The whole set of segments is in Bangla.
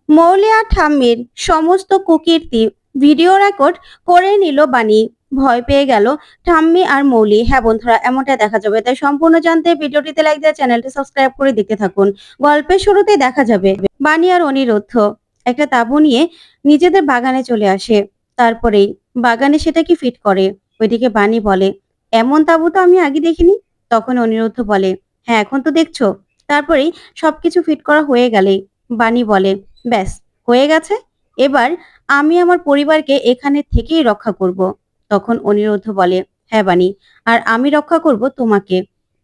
মৌলি আর ঠাম্মির সমস্ত কুকীর্তি ভিডিও রেকর্ড করে নিল বানি। ভয় পেয়ে গেল ঠাম্মি আর মৌলি। হ্যাঁ বন্ধুরা, এমনটা দেখা যাবে, তাই সম্পূর্ণ জানতে ভিডিওটিতে লাইক দিয়ে চ্যানেলটি সাবস্ক্রাইব করে দেখতে থাকুন। গল্পের শুরুতেই দেখা যাবে বানি আর অনিরুদ্ধ একটা তাঁবু নিয়ে নিজেদের বাগানে চলে আসে। তারপরেই বাগানে সেটাকে ফিট করে। ওইদিকে বানি বলে, এমন তাঁবু তো আমি আগে দেখিনি। তখন অনিরুদ্ধ বলে, হ্যাঁ এখন তো দেখছো। তারপরেই সবকিছু ফিট করা হয়ে গেলেই বানি বলে, ব্যাস হয়ে গেছে। এবার আমি আমার পরিবারকে এখানে থেকেই রক্ষা করব। তখন অনিরুদ্ধ বলে, হ্যাঁ বানি, আর আমি রক্ষা করব তোমাকে।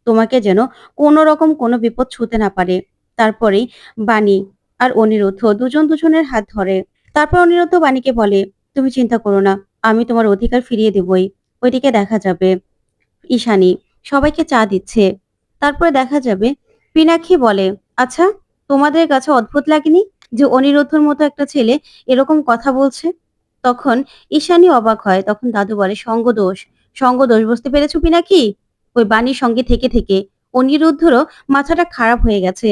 তোমাকে যেন কোনো রকম কোনো বিপদ ছুঁতে না পারে। তারপরেই বানি আর অনিরুদ্ধ দুজন দুজনের হাত ধরে। তারপর অনিরুদ্ধ বাণীকে বলে, তুমি চিন্তা করো না, আমি তোমার অধিকার ফিরিয়ে দেবই। ওইদিকে দেখা যাবে ঈশানী সবাইকে চা দিচ্ছে। তারপরে দেখা যাবে পিনাক্ষী বলে, আচ্ছা তোমাদের কাছে অদ্ভুত লাগেনি যে অনিরুদ্ধর মতো একটা ছেলে এরকম কথা বলছে? তখন ঈশানী অবাক হয়। তখন দাদু বলে, সঙ্গদোষ। সঙ্গদোষ বুঝতে পেরেছো পিনাক্ষী? ওই বাণীর সঙ্গে থেকে থেকে অনিরুদ্ধরও মাথাটা খারাপ হয়ে গেছে।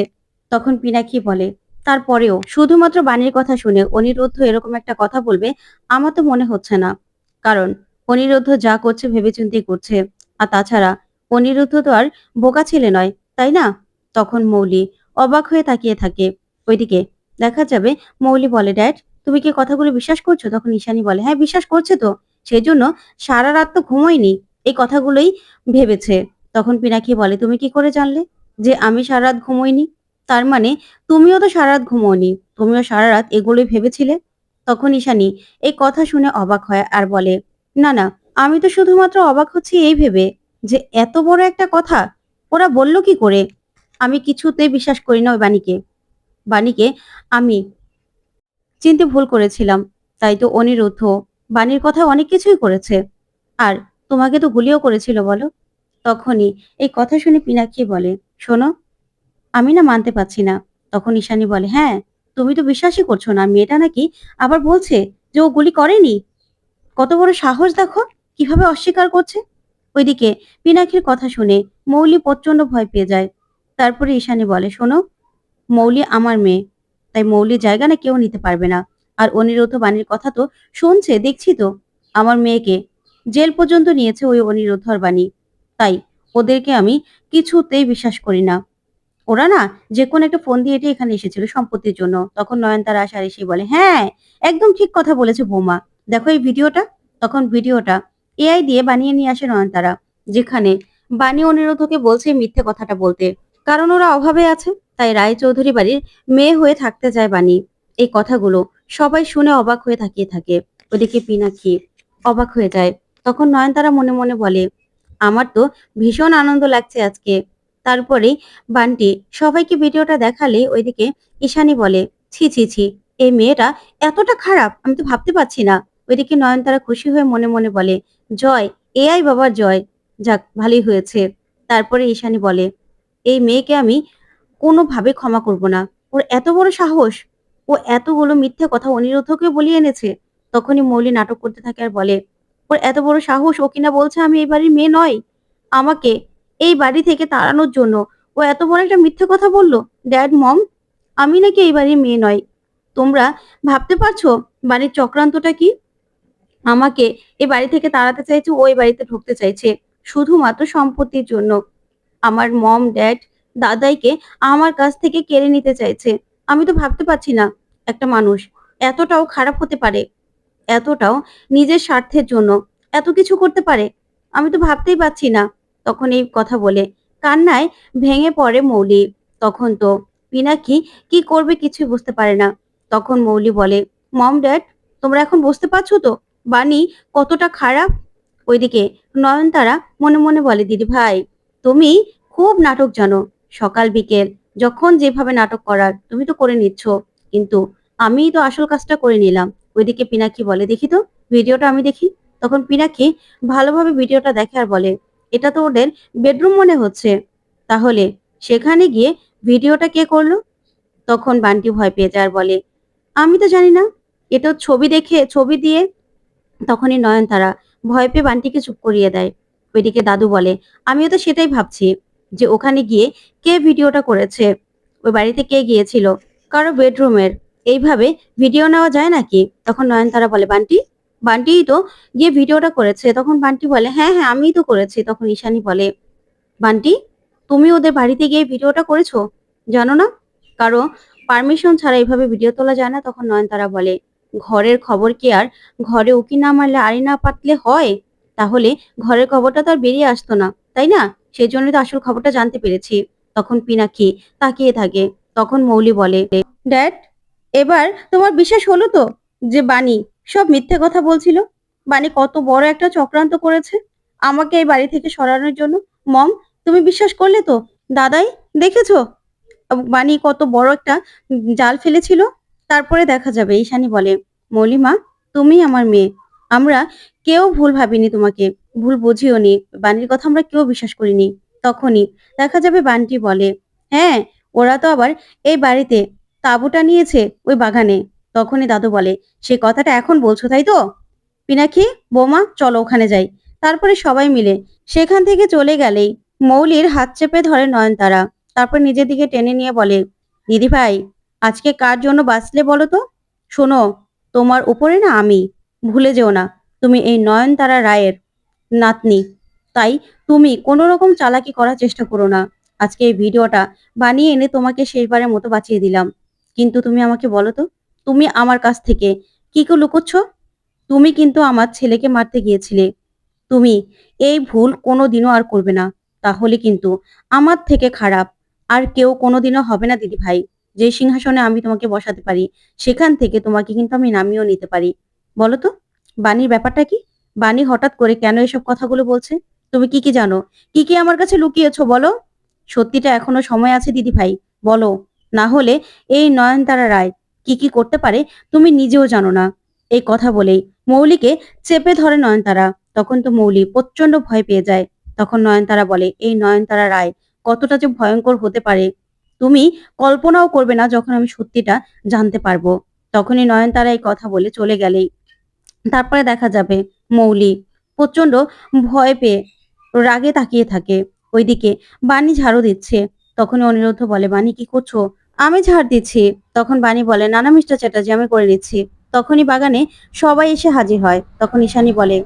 তখন পিনাক্ষী বলে, তারপরেও শুধুমাত্র বাণীর কথা শুনে অনিরুদ্ধ এরকম একটা কথা বলবে আমার তো মনে হচ্ছে না। কারণ অনিরুদ্ধ যা করছে ভেবেচিন্তেই করছে। আর তাছাড়া অনিরুদ্ধ তো আর বোকা ছেলে নয়, তাই না? তখন মৌলি অবাক হয়ে তাকিয়ে থাকে। ওইদিকে দেখা যাবে মৌলি বলে, ড্যাড তুমি কি কথাগুলো বিশ্বাস করছো? তখন ঈশানী বলে, হ্যাঁ বিশ্বাস করছে তো, সেই জন্য সারা রাত তো ঘুমোয়নি, এই কথাগুলোই ভেবেছে। তখন পিনাকি বলে, তুমি কি করে জানলে যে আমি সারা রাত ঘুমোইনি? তার মানে তুমিও তো সারা রাত ঘুমোওনি, তুমিও সারা রাত এগুলোই ভেবেছিলে। তখন ঈশানী এই কথা শুনে অবাক হয় আর বলে, না না, আমি তো শুধুমাত্র অবাক হচ্ছি এই ভেবে যে এত বড় একটা কথা ওরা বলল কি করে। আমি কিছুতেই বিশ্বাস করি না ওই বাণীকে। বাণীকে আমি চিনতে ভুল করেছিলাম। তাই তো অনিরুদ্ধ বাণীর কথা অনেক কিছুই করেছে। আর তোমাকে তো গুলিও করেছিল বলো। তখনই এই কথা শুনে পিনাক্ষী বলে, শোনো, আমি না মানতে পারছি না। তখন ঈশানী বলে, হ্যাঁ তুমি তো বিশ্বাসই করছো না, মেয়েটা নাকি আবার বলছে যে ও গুলি করেনি। কত বড় সাহস দেখো, কিভাবে অস্বীকার করছে। ওইদিকে পিনাক্ষীর কথা শুনে মৌলি প্রচন্ড ভয় পেয়ে যায়। তারপরে ঈশানী বলে, শোনো, মৌলি আমার মেয়ে, তাই মৌলির জায়গা না কেউ নিতে পারবে না। আর অনিরুদ্ধ বাণীর কথা তো শুনছে, দেখছি তো। আমার মেয়েকে জেল পর্যন্ত নিয়েছে ওই অনিরুদ্ধ আর বাণী। তাই ওদেরকে আমি কিছুতেই বিশ্বাস করি না। ওরা না যে কোনো একটা ফোন দিয়ে এখানে এসেছিল সম্পত্তির জন্য। তখন নয়নতারা আসার এসে বলে, হ্যাঁ একদম ঠিক কথা বলেছে বৌমা, দেখো এই ভিডিওটা। তখন ভিডিওটা এআই দিয়ে বানিয়ে নিয়ে আসে নয়নতারা, যেখানে বাণী অনিরুদ্ধকে বলছে মিথ্যে কথাটা বলতে। কারণ ওরা অভাবে আছে, তাই রায়চৌধুরী বাড়ির মেয়ে হয়ে থাকতে চায় বাণী। এই কথাগুলো সবাই শুনে অবাক হয়ে তাকিয়ে থাকে। ওদিকে পিনাক্ষী অবাক হয়ে যায়। তখন নয়নতারা মনে মনে বলে, আমার তো ভীষণ আনন্দ লাগছে আজকে। তারপরে বান্টি সবাইকে ভিডিওটা দেখালে ওইদিকে ঈশানী বলে, ছি ছি ছি, এই মেয়েটা এতটা খারাপ আমি তো ভাবতে পারছি না। ওইদিকে নয়নতারা খুশি হয়ে মনে মনে বলে, জয়, এআই বাবার জয়। যাক ভালোই হয়েছে। তারপরে ঈশানী বলে, এই মেয়েকে আমি কোনোভাবে ক্ষমা করব না। ওর এত বড় সাহস, ও এতগুলো মিথ্যে কথা অনিরুদ্ধকে বলিয়ে এনেছে। তখনই মৌলি নাটক করতে থাকে আর বলে, ওর এত বড় সাহস, ও কিনা বলছে আমি এই বাড়ির মেয়ে নয়। আমাকে এই বাড়ি থেকে তাড়ানোর জন্য ও এত বড় একটা মিথ্যে কথা বলল। ড্যাড, মম, আমি নাকি এই বাড়ির মেয়ে নয়। তোমরা ভাবতে পারছো বাড়ির চক্রান্তটা কি? আমাকে এই বাড়ি থেকে তাড়াতে চাইছে, ওই বাড়িতে ঢুকতে চাইছে শুধুমাত্র সম্পত্তির জন্য। আমার মম, ড্যাড, দাদাইকে আমার কাছ থেকে কেড়ে নিতে চাইছে। আমি তো ভাবতে পারছি না একটা মানুষ এতটাও খারাপ হতে পারে, এতটাও নিজের স্বার্থের জন্য এত কিছু করতে পারে। আমি তো ভাবতেই পারছি না। তখন এই কথা বলে কান্নায় ভেঙে পড়ে মৌলি। তখন তো পিনাকি কি করবে কিছুই বুঝতে পারে না। তখন মৌলি বলে, মম, ড্যাড, তোমরা এখন বুঝতে পারছো তো বাণী কতটা খারাপ? ওইদিকে নয়নতারা মনে মনে বলে, দিদি ভাই তুমি খুব নাটক জানো। সকাল বিকেল যখন যেভাবে নাটক করার তুমি তো করে নিচ্ছ, কিন্তু আমিই তো আসল কাজটা করে নিলাম। ওইদিকে পিনাকি বলে, দেখি তো ভিডিওটা আমি দেখি। তখন পিনাকি ভালোভাবে ভিডিওটা দেখে আর বলে, এটা তো ওদের বেডরুম মনে হচ্ছে। তাহলে সেখানে গিয়ে ভিডিওটা কে করলো? তখন বান্টি ভয় পেয়ে যায় আর বলে, আমি তো জানি না, এটা ছবি দেখে ছবি দিয়ে। তখনই নয়নতারা ভয় পেয়ে বান্টিকে চুপ করিয়ে দেয়। ওইদিকে দাদু বলে, আমিও তো সেটাই ভাবছি যে ওখানে গিয়ে কে ভিডিওটা করেছে। ওই বাড়িতে কে গিয়েছিল, কারো বেডরুমের। এইভাবে ভিডিও নেওয়া যায় নাকি? তখন নয়নতারা বলে, বান্টি, বান্টিই তো গিয়ে ভিডিওটা করেছে। তখন বান্টি বলে, হ্যাঁ হ্যাঁ আমিই তো করেছি। তখন ঈশানী বলে, বান্টি, তুমি ওদের বাড়িতে গিয়ে ভিডিওটা করেছো, জানো না কারো পারমিশন ছাড়া এইভাবে ভিডিও তোলা যায় না? তখন নয়নতারা বলে, ঘরের খবর কি আর ঘরে উকি না মারলে আড়ি না পাতলে হয়? তাহলে ঘরের খবরটা তো আর বেরিয়ে আসতো না, তাই না? সেই জন্য তো আসল খবরটা জানতে পেরেছি। তখন পিনাকি তাকিয়ে থাকে। তখন মৌলি বলে, ড্যাড, এবার তোমার বিশ্বাস হলো তো যে বানি সব মিথ্যে কথা বলছিল? বানি কত বড় একটা চক্রান্ত করেছে আমাকে এই বাড়ি থেকে সরানোর জন্য। মম, তুমি বিশ্বাস করলে তো? দাদাই, দেখেছো বানি কত বড় একটা জাল ফেলেছিল? তারপরে দেখা যাবে। ঈশানী বলে, মৌলিমা, তুমি আমার মেয়ে, আমরা কেউ ভুল ভাবিনি, তোমাকে ভুল বুঝিও নি, বানির কথা আমরা কেউ বিশ্বাস করিনি। তখনই দেখা যাবে বান্টি বলে, হ্যাঁ, ওরা তো আবার এই বাড়িতে তাঁবুটা নিয়েছে ওই বাগানে। তখনই দাদু বলে, সে কথাটা এখন বলছো তাই তো? পিনাকি, বৌমা, চলো ওখানে যাই। তারপরে সবাই মিলে সেখান থেকে চলে গেলেই মৌলির হাত চেপে ধরে নয়নতারা। তারপর নিজের দিকে টেনে নিয়ে বলে, দিদি ভাই, আজকে কার জন্য বাঁচলে বলো তো? শোনো, তোমার উপরে না আমি, ভুলে যেও না, তুমি এই নয়নতারা রায়ের নাতনি। তাই তুমি কোনো রকম চালাকি করার চেষ্টা করো না। আজকে এই ভিডিওটা বানিয়ে এনে তোমাকে শেষবারের মতো বাঁচিয়ে দিলাম। কিন্তু তুমি আমাকে বলো তো, তুমি আমার কাছ থেকে কি কি লুকোচ্ছ? তুমি কিন্তু আমার ছেলেকে মারতে গিয়েছিলে। তুমি এই ভুল কোনোদিনও আর করবে না। তাহলে কিন্তু আমার থেকে খারাপ আর কেউ কোনোদিনও হবে না দিদি ভাই। যে সিংহাসনে আমি তোমাকে বসাতে পারি, সেখান থেকে তোমাকে কিন্তু আমি নামিয়েও নিতে পারি। বলো তো, বাণীর ব্যাপারটা কি? বাণী হঠাৎ করে কেন এসব কথাগুলো বলছে? তুমি কি কি জানো? কি কি আমার কাছে লুকিয়েছো বলো? সত্যিটা এখনো সময় আছে দিদি ভাই, বলো। না হলে এই নয়নতারা রায় কি কি করতে পারে তুমি নিজেও জানো না। এই কথা বলেই মৌলিকে চেপে ধরে নয়নতারা। তখন তো মৌলি প্রচন্ড ভয় পেয়ে যায়। তখন নয়নতারা বলে, এই নয়নতারা রায় কতটা যে ভয়ঙ্কর হতে পারে তুমি কল্পনাও করবে না যখন আমি সত্যিটা জানতে পারবো। তখনই নয়নতারা এই কথা বলে চলে গেলেই তারপরে দেখা যাবে মৌলি প্রচন্ড ভয় পেয়ে রাগে তাকিয়ে থাকে। ওইদিকে বাণী ঝাড়ু দিচ্ছে। তখনই অনিরুদ্ধ বলে, বাণী কি করছো? আমি ঝাড় দিচ্ছি। তখন বাণী বলে, না না মিস্টার চ্যাটার্জি, আমি করে নিচ্ছি। তখনই বাগানে সবাই এসে হাজির হয়। তখন ঈশানী বলে,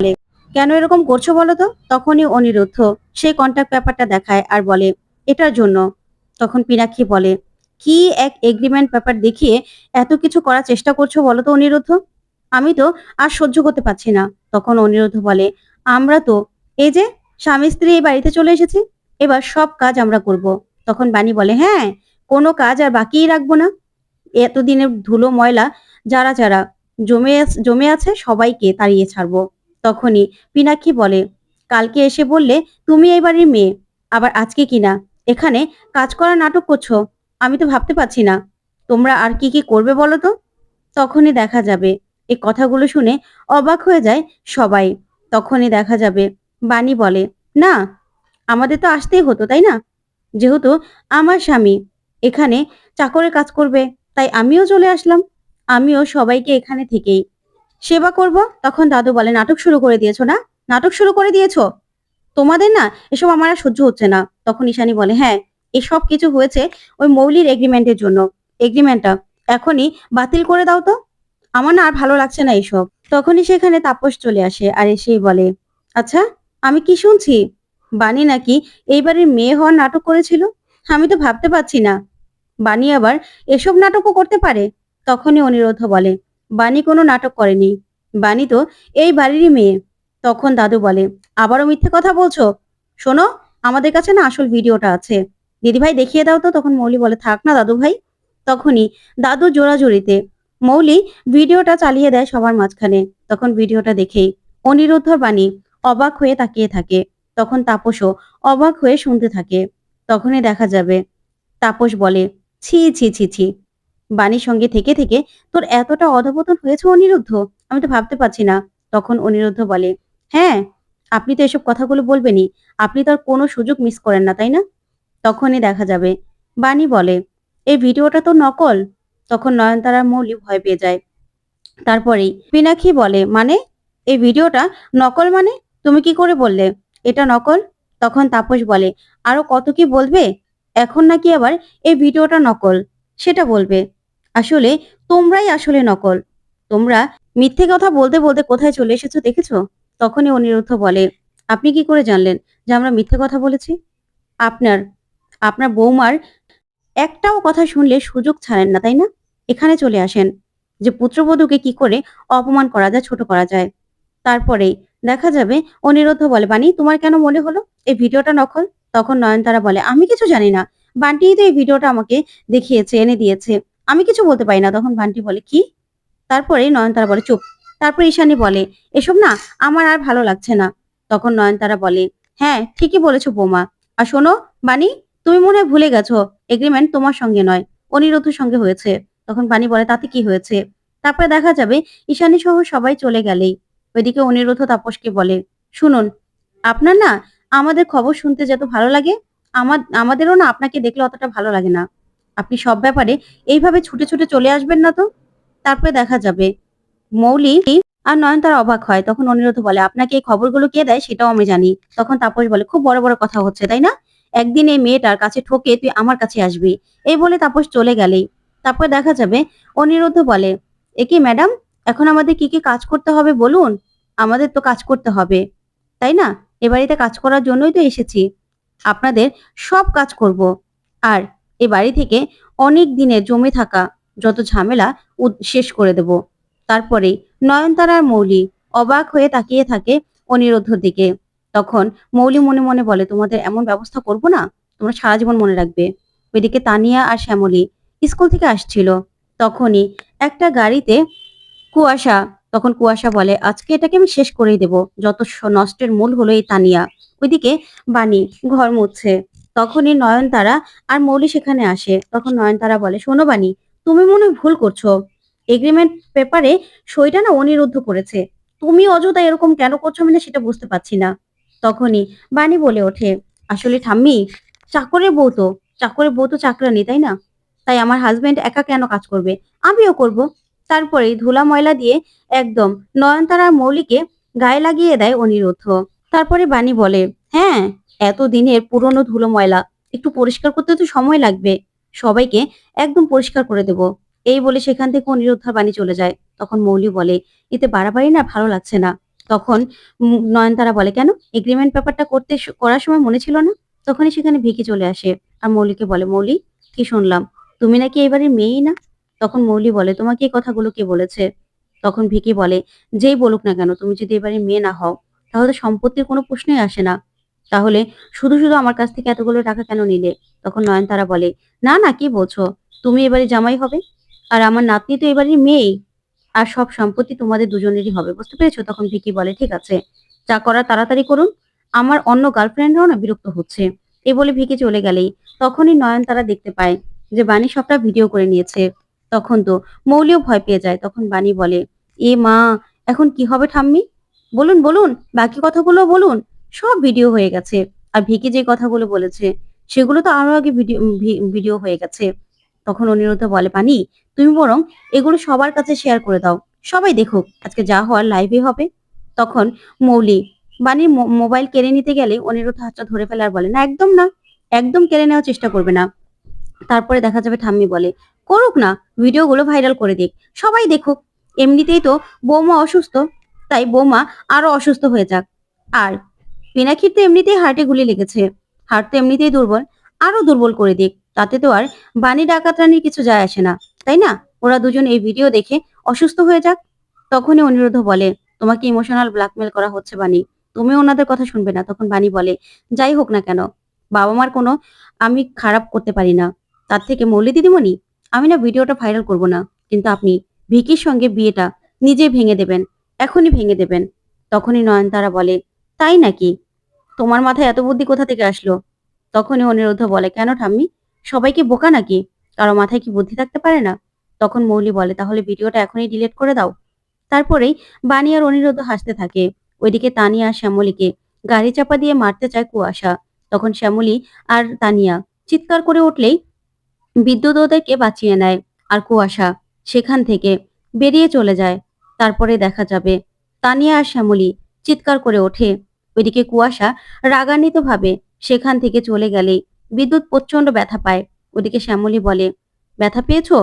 কেন এরকম করছো বলো তো? তখনই অনিরুদ্ধ সেই কন্ট্যাক্ট পেপারটা দেখায় আর বলে, এটার জন্য। তখন পিনাক্ষী বলে, কি এক এগ্রিমেন্ট পেপার দেখিয়ে এত কিছু করার চেষ্টা করছো বলো তো অনিরুদ্ধ? আমি তো আর সহ্য করতে পারছি না। তখন অনিরুদ্ধ বলে, আমরা তো এই যে স্বামী স্ত্রী এই বাড়িতে চলে এসেছি, এবার সব কাজ আমরা করব। তখন বাণী বলে, হ্যাঁ, কোনো কাজ আর বাকিই রাখবো না। এতদিনের ধুলো ময়লা যারা যারা জমে আছে সবাইকে তাড়িয়ে ছাড়বো। তখনই পিনাক্ষী বলে, কালকে এসে বললে তুমি এই বাড়ির মেয়ে, আবার আজকে কিনা এখানে কাজ করার নাটক করছো? আমি তো ভাবতে পারছি না তোমরা আর কি কি করবে বলো তো? তখনই দেখা যাবে এই কথাগুলো শুনে অবাক হয়ে যায় সবাই। তখনই দেখা যাবে বাণী বলে, না, আমাদের তো আসতেই হতো তাই না? যেহেতু আমার স্বামী এখানে চাকরের কাজ করবে, তাই আমিও চলে আসলাম। আমিও সবাইকে এখানে থেকেই সেবা করব। তখন দাদু বলে, নাটক শুরু করে দিয়েছো না? নাটক শুরু করে দিয়েছো? তোমাদের না এসব আমার আর সহ্য হচ্ছে না। তখন ঈশানী বলে, হ্যাঁ, এসব কিছু হয়েছে ওই মৌলির এগ্রিমেন্টের জন্য। এগ্রিমেন্টটা এখনই বাতিল করে দাও তো, আমার না আর ভালো লাগছে না এসব। তখনই সেখানে তাপস চলে আসে আর এসেই বলে, আচ্ছা, আমি কি শুনছি বাণী নাকি এইবারের মেয়ে হওয়ার নাটক করেছিল? আমি তো ভাবতে পারছি না বাণী আবার এসব নাটকও করতে পারে। তখনই অনিরুদ্ধ বলে, বাণী কোনো নাটক করেনি, বাণী তো এই বাড়িরই মেয়ে। তখন দাদু বলে, আবারও মিথ্যে কথা বলছো? শোনো, আমাদের কাছে না আসল ভিডিওটা আছে, দিদিভাই দেখিয়ে দাও তো। তখন মৌলি বলে, থাক না দাদু ভাই। তখনই দাদু জোরাজুরিতে মৌলি ভিডিওটা চালিয়ে দেয় সবার মাঝখানে। তখন ভিডিওটা দেখেই অনিরুদ্ধর বাণী অবাক হয়ে তাকিয়ে থাকে। তখন তাপসও অবাক হয়ে শুনতে থাকে। তখনই দেখা যাবে তাপস বলে, ছি ছি ছি ছি, বাণীর সঙ্গে থেকে থেকে তোর এতটা অধপতন হয়েছে অনিরুদ্ধ, আমি তো ভাবতে পারছি না। তখন অনিরুদ্ধ বলে, হ্যাঁ, আপনি তো এসব কথাগুলো বলবেনই, আপনি তো আর কোনো সুযোগ মিস করেন না তাই না? তখনই দেখা যাবে বাণী বলে, এই ভিডিওটা তো নকল। তখন নয়নতারা মৌলি ভয় পেয়ে যায়। তারপরেই পিনাক্ষী বলে, মানে এই ভিডিওটা নকল মানে? তুমি কি করে বললে এটা নকল? তখন তাপস বলে, আরো কত কি বলবে, এখন নাকি আবার এই ভিডিওটা নকল সেটা বলবে। আসলে তোমরাই আসলে নকল। তোমরা মিথ্যে কথা বলতে বলতে কোথায় চলে এসেছো দেখেছো? তখনই অনিরুদ্ধ বলে, আপনি কি করে জানলেন যে আমরা মিথ্যে কথা বলেছি? আপনার আপনার বৌমার একটাও কথা শুনলে সুযোগ ছাড়েন না, তাই না? এখানে চলে আসেন যে পুত্রবধূকে কি করে অপমান করা যায়, ছোট করা যায়। তারপরেই দেখা যাবে অনিরুদ্ধ বলে, "বানি তোমার কেন মনে হলো এই ভিডিওটা নকল?" তখন নয়নতারা বলে, "আমি কিছু জানি না। বান্টিই তো এই ভিডিওটা আমাকে দেখিয়েছে, এনে দিয়েছে। আমি কিছু বলতে পারি না।" তখন বান্টি বলে, "কি?" তারপরেই নয়নতারা বলে, "চুপ।" তারপর ঈশানী বলে, "এসব না আমার আর ভালো লাগছে না।" তখন নয়নতারা বলে, "হ্যাঁ, ঠিকই বলেছো বৌমা। আর শোনো বানি, তুমি মনে হয় ভুলে গেছো এগ্রিমেন্ট তোমার সঙ্গে নয়, অনিরুদ্ধর সঙ্গে হয়েছে।" তখন বানি বলে, "তাতে কি হয়েছে?" তারপরে দেখা যাবে ঈশানী সহ সবাই চলে গেলেই ওইদিকে অনিরুদ্ধ তাপসকে বলে, "শুনুন, আপনার না আমাদের খবর শুনতে যত ভালো লাগে, আমাদেরও না আপনাকে দেখলে অতটা ভালো লাগে না। আপনি সব ব্যাপারে এইভাবে ছুটে, ছুটে চলে আসবেন না তো?" তারপরে দেখা যাবে মৌলি আর নয়নতারা অবাক হয়। তখন অনিরুদ্ধ বলে, "আপনাকে এই খবরগুলো কে দেয় সেটাও আমি জানি।" তখন তাপস বলে, "খুব বড়, বড় কথা হচ্ছে, তাই না? একদিন এই মেয়েটার কাছে ঠকে তুই আমার কাছে আসবি।" এই বলে তাপস চলে গেলেই তারপরে দেখা যাবে অনিরুদ্ধ বলে, "এ কি ম্যাডাম, এখন আমাদের কি, কি কাজ করতে হবে বলুন? আমাদের তো কাজ করতে হবে, তাই না? এ বাড়িতে কাজ করার জন্যই তো এসেছি। আপনাদের সব কাজ করব। আর এ বাড়ি থেকে অনেক দিনের জমে থাকা যত ঝামেলা শেষ করে দেব।" তারপরেই নয়নতারা আর মৌলি অবাক হয়ে তাকিয়ে থাকে অনিরুদ্ধর দিকে। তখন মৌলি মনে মনে বলে, "তোমাদের এমন ব্যবস্থা করব না, তোমরা সারা জীবন মনে রাখবে।" ওইদিকে তানিয়া আর শ্যামলী স্কুল থেকে আসছিল। তখনই একটা গাড়িতে কুয়াশা তখন কুয়াশা বলে, "আজকে এটাকে আমি শেষ করেই দেব। যত নষ্টের মূল হলো এই তানিয়া।" ওইদিকে বানি ঘর মুছছে। তখনই নয়নতারা আর মৌলি সেখানে আসে। তখন নয়নতারা বলে, "শোনো বানি, তুমি মনে হয় ভুল করছো। এগ্রিমেন্ট পেপারে সইটা না অনিরুদ্ধ করেছে। তুমি অযথা এরকম কেন করছো আমি না সেটা বুঝতে পারছি না।" তখনই বানি বলে ওঠে, "আসলে ঠাম্মি, চাকরের বউ তো চাকরের বউ তো চাকরানি, তাই না? তাই আমার হাসব্যান্ড একা কেন কাজ করবে? আমিও করব।" তারপরেই ধুলা ময়লা দিয়ে একদম নয়নতারা আর মৌলিকে গায়ে লাগিয়ে দেয় অনিরুদ্ধ। তারপরে বানি বলে, "হ্যাঁ, এতদিনের পুরনো ধুলো ময়লা একটু পরিষ্কার করতে তো সময় লাগবে। সবাইকে একদম পরিষ্কার করে দেব।" এই বলে সেখান থেকে অনিরুদ্ধ আর বানি চলে যায়। তখন মৌলি বলে, "এতে বাড়াবাড়ি না ভালো লাগছে না।" তখন নয়নতারা বলে, "কেন? এগ্রিমেন্ট পেপারটা করার সময় মনে ছিল না?" তখনই সেখানে ভিকি চলে আসে আর মৌলিকে বলে, "মৌলি, কি শুনলাম? তুমি নাকি এই বাড়ির মেয়েই না?" তখন মৌলি বলে, "তোমাকে এই কথাগুলো কে বলেছে?" তখন ভিকি বলে, "যেই বলুক না কেন, তুমি যদি এবারে মেয়ে না হও তাহলে সম্পত্তির কোনো প্রশ্নই আসে না। তাহলে শুধু, শুধু আমার কাছ থেকে এতগুলো টাকা কেন নিলে?" তখন নয়নতারা বলে, "না, না, কি বলছো? তুমি এবারে জামাই হবে। আর আমার নাতনি তো এবারের মেয়েই। আর সব সম্পত্তি তোমাদের দুজনেরই হবে। বুঝতে পেরেছো?" তখন ভিকি বলে, "ঠিক আছে। যা করার তাড়াতাড়ি করুন। আমার অন্য গার্লফ্রেন্ডরাও না বিরক্ত হচ্ছে।" এই বলে ভিকি চলে গেলেই তখনই নয়নতারা দেখতে পায় যে বানি সবটা ভিডিও করে নিয়েছে। তখন তো মৌলিও ভয় পেয়ে যায়। তখন বানি বলে, "এ মা! এখন কি হবে ঠাম্মি? বলুন, বলুন। বাকি কথাগুলো বলুন।" সব ভিডিও হয়ে গেছে। আর ভিকি যে কথাগুলো বলেছে সেগুলো তো আরো আগে ভিডিও হয়ে গেছে। তখন অনিরুদ্ধ বলে, "বানি, তুমি বরং এগুলো সবার কাছে শেয়ার করে দাও। সবাই দেখুক। আজকে যা হওয়ার লাইভে হবে।" তখন মৌলি বানির মোবাইল কেড়ে নিতে গেলে অনিরুদ্ধ হাতটা ধরে ফেলে আর বলে, "না, একদম না। একদম কেড়ে নেওয়ার চেষ্টা করবে না।" তারপরে দেখা যাবে ঠাম্মি বলে, "করুক না, ভিডিওগুলো ভাইরাল করে দিক। সবাই দেখুক। এমনিতেই তো বৌমা অসুস্থ, তাই বৌমা আরো অসুস্থ হয়ে যাক। আর পিনাকির তো এমনিতেই হার্টে গুলি লেগেছে। হার্ট তো এমনিতেই দুর্বল, আরো দুর্বল করে দিক। তাতে তো আর বানি ডাকাতরানির কিছু যায় আসে না, তাই না? ওরা দুজন এই ভিডিও দেখে অসুস্থ হয়ে যাক।" তখনই অনিরুদ্ধ বলে, "তোমাকে ইমোশনাল ব্ল্যাকমেল করা হচ্ছে বানি। তুমি ওনাদের কথা শুনবে না।" তখন বানি বলে, "যাই হোক না কেন, বাবা মার কোনো আমি খারাপ করতে পারি না। তার থেকে মৌলি দিদিমণি, আমি না ভিডিওটা ভাইরাল করব না। কিন্তু আপনি ভিকির সঙ্গে বিয়েটা নিজেই ভেঙে দেবেন। এখনই ভেঙে দেবেন।" তখনই নয়নতারা বলে, "তাই নাকি? তোমার মাথায় এত বুদ্ধি কোথা থেকে আসলো?" তখনই অনিরুদ্ধ বলে, "কেন ঠাম্মি? সবাই কি বোকা নাকি? কারো মাথায় কি বুদ্ধি থাকতে পারে না?" তখন মৌলি বলে, "তাহলে ভিডিওটা এখনই ডিলিট করে দাও।" তারপরেই বানি আর অনিরুদ্ধ হাসতে থাকে। ওইদিকে তানিয়া আর শ্যামলীকে গাড়ি চাপা দিয়ে মারতে চায় কুয়াশা। তখন শ্যামলী আর তানিয়া চিৎকার করে উঠলেই বিদ্যুৎ ওদেরকে বাঁচিয়ে নেয়। আর কুয়াশা সেখান থেকে বেরিয়ে চলে যায়। তারপরে দেখা যাবে তানিয়া আর শ্যামলী চিৎকার করে ওঠে। ওইদিকে কুয়াশা রাগান্বিতভাবে সেখান থেকে চলে গেলেই বিদ্যুৎ প্রচন্ড ব্যথা পায়। ওদিকে শ্যামলী বলে, "ব্যথা পেয়েছো?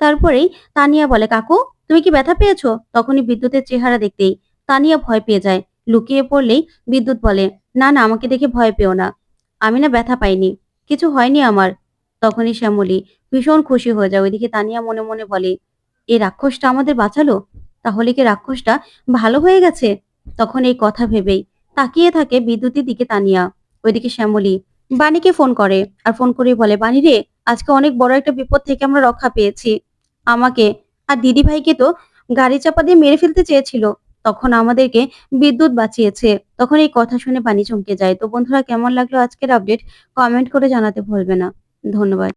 তারপরেই তানিয়া বলে, কাকু তুমি কি ব্যথা পেয়েছো? তখনই বিদ্যুতের চেহারা দেখতেই তানিয়া ভয় পেয়ে যায়। লুকিয়ে পড়লেই বিদ্যুৎ বলে, না না, আমাকে দেখে ভয় পেও না, আমি না ব্যথা পাইনি, কিছু হয়নি আমার। তখনই শ্যামলী ভীষণ খুশি হয়ে যায়। ওইদিকে তানিয়া মনে মনে বলে, এই রাক্ষসটা আমাদের বাঁচালো, তাহলে কি রাক্ষসটা ভালো হয়ে গেছে? তখন এই কথা ভেবেই তাকিয়ে থাকে বিদ্যুতের দিকে তানিয়া। ওইদিকে শ্যামলী বাণীকে ফোন করে, আর ফোন করেই বলে, বাণী রে, আজকে অনেক বড় একটা বিপদ থেকে আমরা রক্ষা পেয়েছি। আমাকে আর দিদি ভাইকে তো গাড়ি চাপা দিয়ে মেরে ফেলতে চেয়েছিল, তখন আমাদেরকে বিদ্যুৎ বাঁচিয়েছে। তখন এই কথা শুনে বাণী চমকে যায়। তো বন্ধুরা, কেমন লাগলো আজকের আপডেট? কমেন্ট করে জানাতে ভুলবে না। ধন্যবাদ।